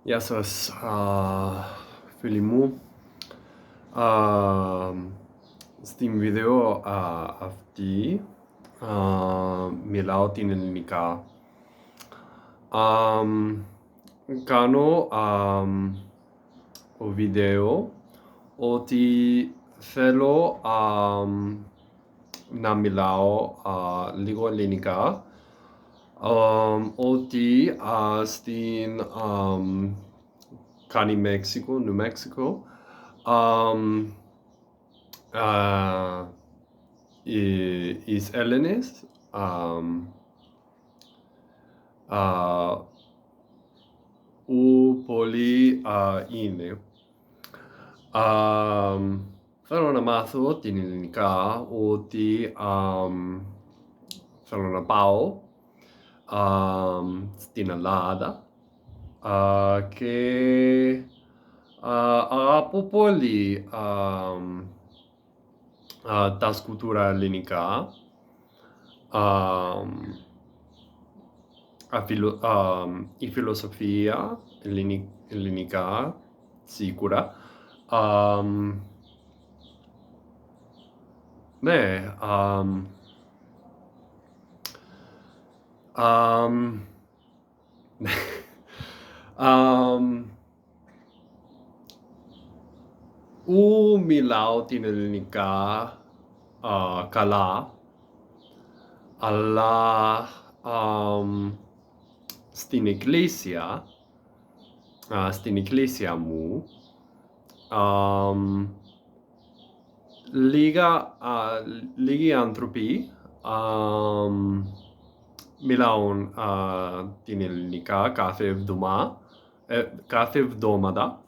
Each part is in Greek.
Γεια σας, φίλοι μου. Στην βίντεο αυτή μιλάω την ελληνικά. Κάνω βίντεο ότι θέλω να μιλάω λίγο ελληνικά. Ότι στην κάνει Μέξικο, Νου Μέξικο, οι Έλληνες πολλοί είναι. Θέλω να μάθω την ελληνικά, ότι θέλω να πάω στην Ελλάδα και αγαπώ πολύ τα σκουλτούρα ελληνικά, η φιλοσοφία ελληνικά, σίγουρα. Ναι, ου μιλάω την ελληνικά καλά, αλλά στην εκκλησία μου, λίγοι άνθρωποι μιλάουν την ελληνικά κάθε εβδομάδα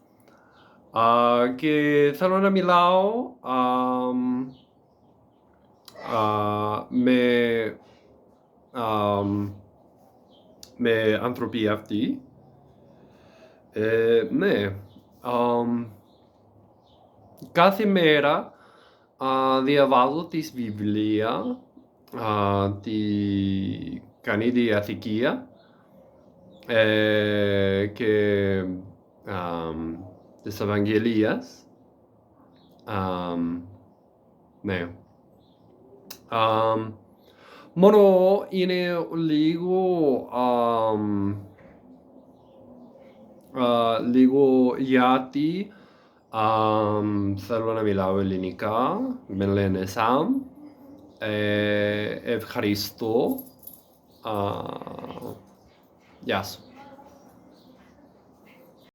και θέλω να μιλάω με άνθρωποι αυτοί. Ναι, κάθε μέρα διαβάζω τις βιβλία, τη Καινή Διαθήκη και τις Ευαγγελίες. Ναι. Μόνο είναι λίγο γιατί θέλω να μιλάω ελληνικά. Με λένε Σαμ. Ευχαριστώ. Γεια σου.